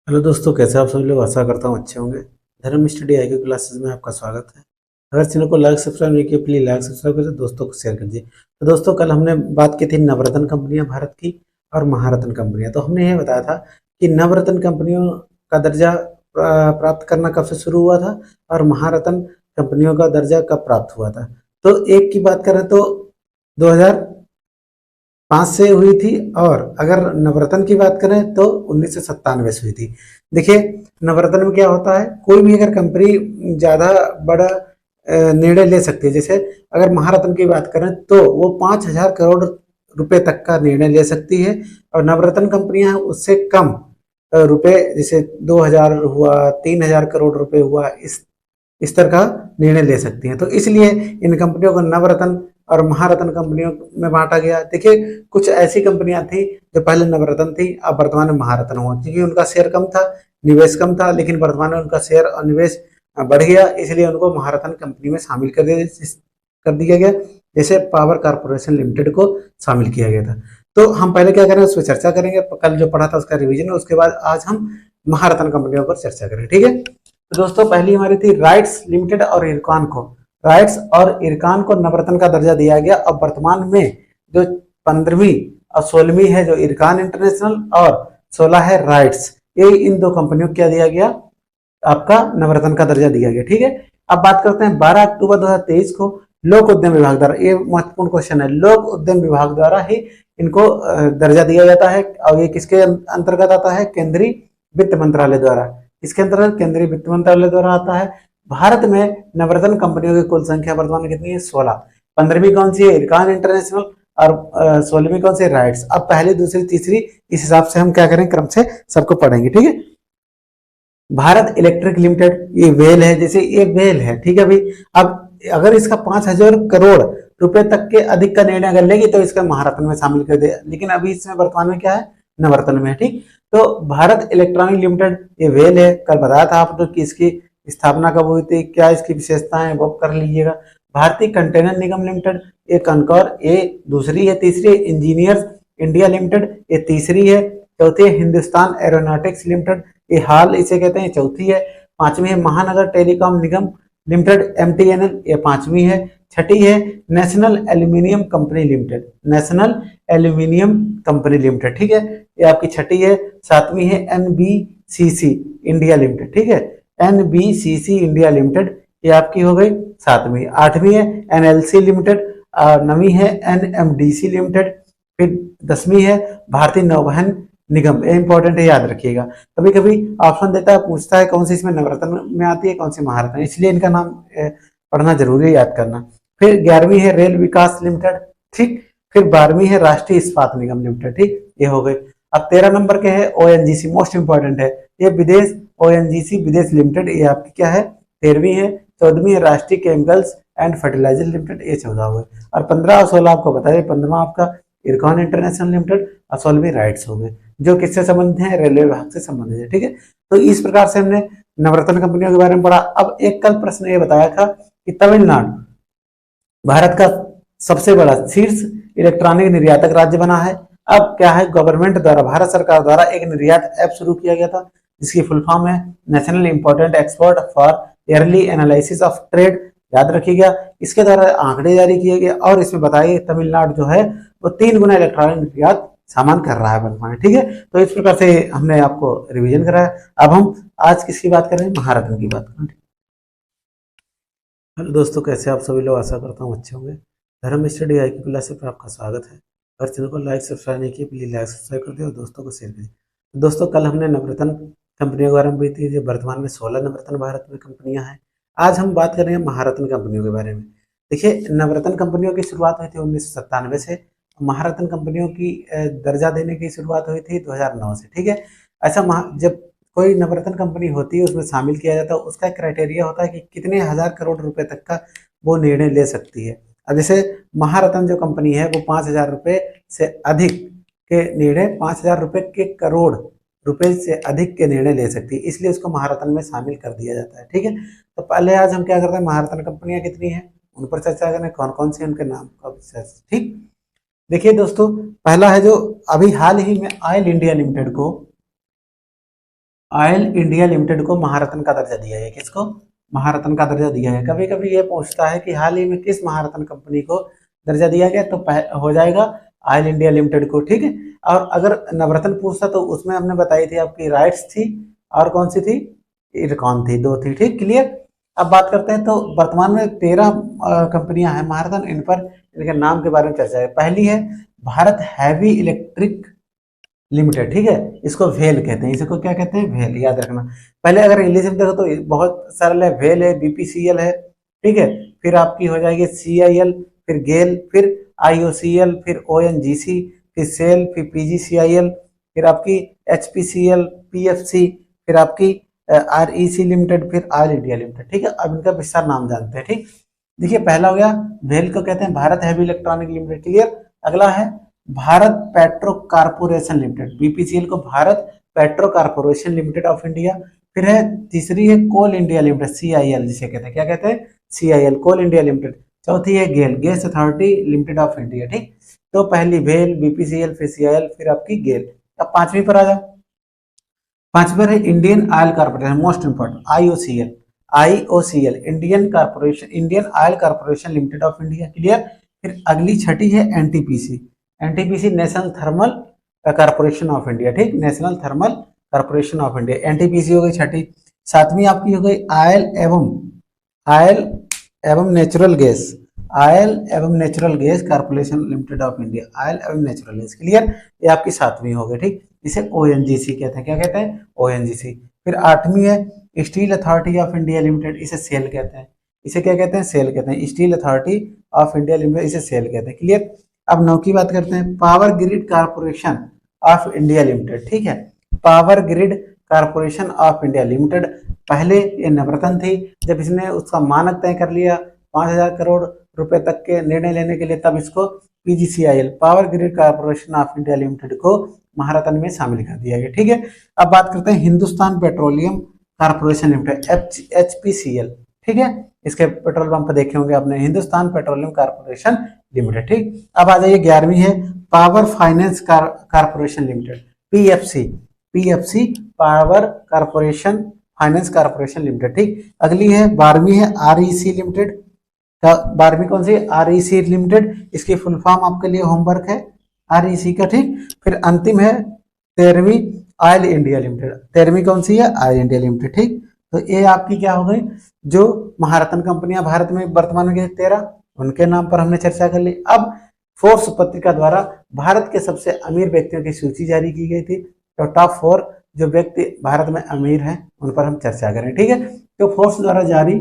Hello दोस्तों, कैसे आप सभी लोग? आशा करता हूँ अच्छे होंगे। धर्म स्टडी आई क्यू क्लासेस में आपका स्वागत है। अगर चैनल को लाइक सब्सक्राइब नहीं किया, प्लीज लाइक सब्सक्राइब करें, दोस्तों को शेयर कीजिए। तो दोस्तों, कल हमने बात की थी नवरत्न कंपनियां भारत की और महारत्न कंपनियां। तो हमने ये बताया था कि नवरत्न कंपनियों का दर्जा प्राप्त करना कब से शुरू हुआ था और महारत्न कंपनियों का दर्जा कब प्राप्त हुआ था। तो एक की बात करें तो 2005 से हुई थी, और अगर नवरत्न की बात करें तो 1997 से हुई थी। देखिए, नवरत्न में क्या होता है, कोई भी अगर कंपनी ज़्यादा बड़ा निर्णय ले सकती है। जैसे अगर महारत्न की बात करें तो वो 5,000 करोड़ रुपए तक का निर्णय ले सकती है, और नवरत्न कंपनियां उससे कम रुपए, जैसे 2,000 हुआ, 3,000 करोड़ रुपए हुआ, इस तरह का निर्णय ले सकती हैं। तो इसलिए इन कंपनियों को नवरत्न और महारत्न कंपनियों में बांटा गया। देखिए, कुछ ऐसी कंपनियां थी जो पहले नवरत्न थी, अब वर्तमान में महारत्न हुआ, क्योंकि उनका शेयर कम था, निवेश कम था, लेकिन वर्तमान में उनका शेयर और निवेश बढ़ गया, इसलिए उनको महारत्न कंपनी में शामिल कर दिया गया। जैसे पावर कारपोरेशन लिमिटेड को शामिल किया गया था। तो हम पहले क्या करें, उस पर चर्चा करेंगे। कल जो पढ़ा था उसका रिवीजन है, उसके बाद आज हम महारत्न कंपनियों पर चर्चा करेंगे, ठीक है। तो दोस्तों, पहली हमारी थी राइट्स लिमिटेड और इरकॉन को। राइट्स और इरकॉन को नवरत्न का दर्जा दिया गया। अब वर्तमान में जो 15वीं और 16वीं है, जो इरकॉन इंटरनेशनल और 16 है राइट्स, ये इन दो कंपनियों को क्या दिया गया, आपका नवरत्न का दर्जा दिया गया, ठीक है। अब बात करते हैं 12 अक्टूबर 2023 को लोक उद्यम विभाग द्वारा, ये महत्वपूर्ण क्वेश्चन है, लोक उद्यम विभाग द्वारा ही इनको दर्जा दिया जाता है। और ये किसके अंतर्गत आता है, केंद्रीय वित्त मंत्रालय द्वारा। इसके अंतर्गत केंद्रीय वित्त मंत्रालय द्वारा आता है। भारत में नवरत्न कंपनियों की कुल संख्या वर्तमान में कितनी है, 16। 15वीं कौन सी है, इरकॉन इंटरनेशनल, और 16वीं कौन सी, राइट्स। अब पहली, दूसरी, तीसरी, इस हिसाब से हम क्या करें, क्रम से सबको पढ़ेंगे, ठीक है। भारत इलेक्ट्रिक लिमिटेड, ये वेल है, जैसे ये वेल है, ठीक है भाई। अब अगर इसका 5,000 करोड़ रुपए तक के अधिक का निर्णय अगर लेगी तो इसका महारत्न में शामिल कर दे, लेकिन अभी इसमें वर्तमान में क्या है, नवरत्न में है, ठीक। तो भारत इलेक्ट्रॉनिक लिमिटेड, ये वेल है, कल बताया था आपको कि इसकी स्थापना कब हुई थी, क्या इसकी विशेषताएं, वो कर लीजिएगा। भारतीय कंटेनर निगम लिमिटेड, ये कनकौर, ये दूसरी है। तीसरी इंजीनियर्स इंडिया लिमिटेड, ये तीसरी है। चौथी है हिंदुस्तान एरोनॉटिक्स लिमिटेड, ये हाल इसे कहते हैं, चौथी है। पांचवी है महानगर टेलीकॉम निगम लिमिटेड, एमटीएनएल, ये पांचवी है। छठी है national aluminium company limited, national aluminium company limited, ठीक है, ये आपकी छठी है। सातवीं है एनबीसीसी इंडिया लिमिटेड, ठीक है, एनबीसीसी इंडिया लिमिटेड, ये आपकी हो गई सातवीं। आठवीं है एनएलसी लिमिटेड, नवीं है एनएमडीसी लिमिटेड। फिर 10वीं है भारतीय नौवहन निगम, ये इंपॉर्टेंट है, याद रखिएगा। कभी कभी ऑप्शन देता है, पूछता है कौन सी इसमें नवरत्न में आती है, कौन सी महारत्न, इसलिए इनका नाम पढ़ना जरूरी है, याद करना। फिर 11वीं है रेल विकास लिमिटेड, ठीक। फिर 12वीं है राष्ट्रीय इस्पात निगम लिमिटेड, ठीक, ये हो गई। अब 13 नंबर के है ओएनजीसी, मोस्ट इंपॉर्टेंट है, ये विदेश ओएनजीसी विदेश लिमिटेड, ये आपकी क्या है, 13वीं है। 14वीं है राष्ट्रीय केमिकल्स एंड फर्टिलाइजर लिमिटेड, ये 14 हो गए। और 15 और 16 आपको बताइए, 15वां आपका इरकॉन इंटरनेशनल लिमिटेड और 16वीं राइट्स हो गए, जो किससे संबंधित है, रेलवे विभाग से संबंधित है, ठीक है। तो इस प्रकार से हमने नवरत्न कंपनियों के बारे में पढ़ा। अब एक कल प्रश्न ये बताया था कि तमिलनाडु भारत का सबसे बड़ा शीर्ष इलेक्ट्रॉनिक निर्यातक राज्य बना है। अब क्या है, गवर्नमेंट द्वारा, भारत सरकार द्वारा एक निर्यात ऐप शुरू किया गया था, जिसकी फुल फॉर्म है national important export for yearly analysis of trade, याद रखिएगा। इसके द्वारा आंकड़े जारी किए गए, और इसमें बताइए तमिलनाडु जो है वो 3 गुना इलेक्ट्रॉनिक निर्यात सामान कर रहा है वर्तमान में, ठीक है। तो इस प्रकार से हमने आपको रिवीजन कराया। अब हम आज किसकी बात कर रहे हैं, महारत्न की बात कर रहे हैं। हेलो दोस्तों, कैसे आप सभी लोग? आशा करता हूँ अच्छे होंगे। धर्म स्टडी आई की क्लास पर आपका स्वागत है। अगर चैनल को लाइक सब्सक्राइब नहीं किया, प्लीज लाइक सब्सक्राइब कर दिए और दोस्तों को शेयर करें। तो दोस्तों, कल हमने नवरत्न कंपनियों के बारे में भी थी, जो वर्तमान में 16 नवरत्न भारत में कंपनियां हैं। आज हम बात कर रहे हैं महारत्न कंपनियों के बारे में। देखिए, नवरत्न कंपनियों की शुरुआत हुई थी 1997 से, महारत्न कंपनियों की दर्जा देने की शुरुआत हुई थी 2009 से, ठीक है। ऐसा जब कोई नवरत्न कंपनी होती है, उसमें शामिल किया जाता है, उसका क्राइटेरिया होता है कि कितने हजार करोड़ रुपए तक का वो निर्णय ले सकती है। अब जैसे महारत्न जो कंपनी है, वो 5,000 रुपए से अधिक के निर्णय, 5,000 रुपए के करोड़ रुपए से अधिक के निर्णय ले सकती है, इसलिए उसको महारत्न में शामिल कर दिया जाता है, ठीक है। तो पहले आज हम क्या करते हैं, महारत्न कंपनियां कितनी है उन पर चर्चा करें, कौन कौन सी उनके नाम का, ठीक। देखिए दोस्तों, पहला है जो अभी हाल ही में ऑयल इंडिया लिमिटेड को ऑयल इंडिया लिमिटेड को महारत्न का दर्जा दिया है। किसको? महारत्न का दर्जा दिया है। कभी कभी ये पूछता है कि हाल ही में किस महारत्न कंपनी को दर्जा दिया गया, तो हो जाएगा ऑयल इंडिया लिमिटेड को। ठीक है। और अगर नवरत्न पूछता तो उसमें हमने बताई थी आपकी राइट्स थी और कौन सी थी, इरकॉन थी, दो थी। ठीक, क्लियर। अब बात करते हैं तो वर्तमान में 13 कंपनियां हैं महारत्न, इन पर इनके नाम के बारे में चर्चा है। पहली है भारत हैवी इलेक्ट्रिक लिमिटेड। ठीक है, इसको वेल कहते हैं, इसको क्या कहते हैं, वेल, याद रखना। पहले अगर इंग्लिश में देखो तो बहुत सरल है, वेल है, बीपीसीएल है। ठीक है, फिर आपकी हो जाएगी सीआईएल, फिर गेल, फिर आईओसीएल, फिर ओएनजीसी, फिर सेल, फिर पीजीसीआईएल, फिर आपकी एचपीसीएल, पीएफसी, फिर आपकी आरईसी लिमिटेड, फिर ऑयल इंडिया लिमिटेड। ठीक है, अब इनका विस्तार नाम जानते हैं। ठीक, देखिए पहला हो गया वेल को कहते हैं Bharat heavy electronic limited, clear. अगला है Bharat petro corporation limited, BPCL को Bharat petro corporation limited of India. फिर है तीसरी है कोल इंडिया लिमिटेड, सीआईएल जिसे कहते हैं, क्या कहते हैं, सीआईएल, कोल इंडिया लिमिटेड। चौथी है GAIL, gas authority limited of India. ठीक, तो पहली वेल, बीपीसीएल, फिर सीआईएल, फिर आपकी गेल। अब पांचवी पर आ जाओ। पांचवी पर है Indian oil corporation, most important, IOCL, IOCL, Indian corporation, Indian oil corporation limited of India, clear. फिर अगली छठी है NTPC, NTPC national thermal corporation of India. ठीक, national thermal corporation of India, NTPC हो गई छठी। सातवीं आपकी हो गई ऑयल एवं नेचुरल गैस, ऑयल एवं natural gas corporation limited of India, oil एवं नेचुरल गैस, क्लियर। ये आपकी सातवीं हो गई। ठीक, इसे ओएनजीसी कहते हैं, क्या कहते हैं, ओएनजीसी। फिर आठवीं है steel authority of India limited, इसे सेल कहते हैं, इसे क्या कहते हैं, सेल कहते हैं, steel authority of India limited, इसे सेल कहते हैं, क्लियर। अब नौ की बात करते हैं, power grid corporation of India limited. ठीक है, power grid corporation of India limited, पहले ये नवरत्न थी, जब इसने उसका मानक तय कर लिया 5,000 करोड़ रुपए तक के निर्णय लेने के लिए, तब इसको PGCIL, power grid corporation of India limited को महारत्न में शामिल कर दिया गया। ठीक है, अब बात करते हैं Hindustan petroleum corporation limited, HPCL. ठीक है, इसके पेट्रोल पंप देखे होंगे आपने, हिंदुस्तान पेट्रोलियम कारपोरेशन लिमिटेड। ठीक, अब आ जाइए 11वीं है power finance corporation limited, PFC, PFC, power corporation finance corporation limited. ठीक, अगली है 12वीं है आरईसी लिमिटेड, 12वीं कौन सी, आरईसी लिमिटेड, इसकी फुल फॉर्म आपके लिए होमवर्क है आरईसी का। ठीक, फिर अंतिम है 13वीं ऑयल इंडिया लिमिटेड, 13वीं कौन सी है, ऑयल इंडिया लिमिटेड। ठीक, तो ये आपकी क्या हो गई, जो महारत्न कंपनियां भारत में वर्तमान में 13, उनके नाम पर हमने चर्चा कर ली। अब फोर्ब्स पत्रिका द्वारा भारत के सबसे अमीर व्यक्तियों की सूची जारी की गई थी, तो टॉप 4 जो व्यक्ति भारत में अमीर हैं उन पर हम चर्चा करें। ठीक है, तो फोर्ब्स द्वारा जारी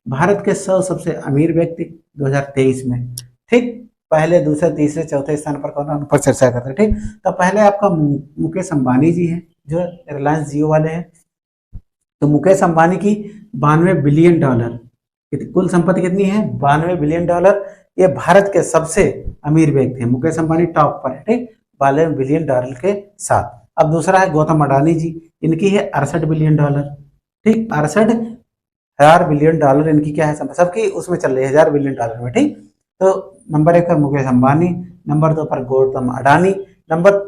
भारत के 100 सबसे अमीर व्यक्ति 2023 में। ठीक, पहले, दूसरे, तीसरे, चौथे स्थान पर कौन, उन पर चर्चा करते हैं। ठीक, तो पहले आपका मुकेश अंबानी जी हैं, जो रिलायंस जियो वाले हैं। तो मुकेश अंबानी की 92 बिलियन डॉलर कुल संपत्ति कितनी है, 92 बिलियन डॉलर। ये भारत के सबसे अमीर व्यक्ति हैं, मुकेश अंबानी टॉप पर है। ठीक, 92 बिलियन डॉलर के साथ। अब दूसरा है गौतम अडानी जी, इनकी है 68 बिलियन डॉलर। ठीक, 68,000 बिलियन डॉलर इनकी क्या है, सबकी उसमें चल रही है 1000 बिलियन डॉलर में। ठीक, तो नंबर 1 पर मुकेश अंबानी, नंबर 2 पर गौतम अडानी, नंबर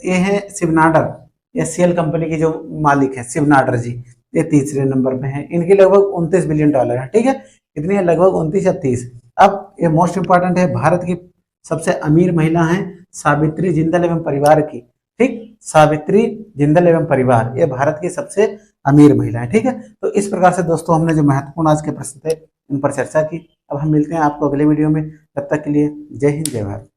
ये है शिव नाडर, एचसीएल कंपनी की जो मालिक है शिव नाडर जी, ये तीसरे नंबर पे हैं, इनकी लगभग 29 बिलियन डॉलर है। ठीक है, कितनी है, लगभग 29 या 30। अब ये मोस्ट इंपॉर्टेंट है, भारत की सबसे अमीर महिला हैं सावित्री जिंदल एवं परिवार की। ठीक, सावित्री जिंदल एवं परिवार, ये भारत की सबसे अमीर महिला है। ठीक है, तो इस प्रकार से दोस्तों हमने जो महत्वपूर्ण आज के प्रश्न थे उन पर चर्चा की। अब हम मिलते हैं आपको अगले वीडियो में, तब तक के लिए जय हिंद, जय भारत।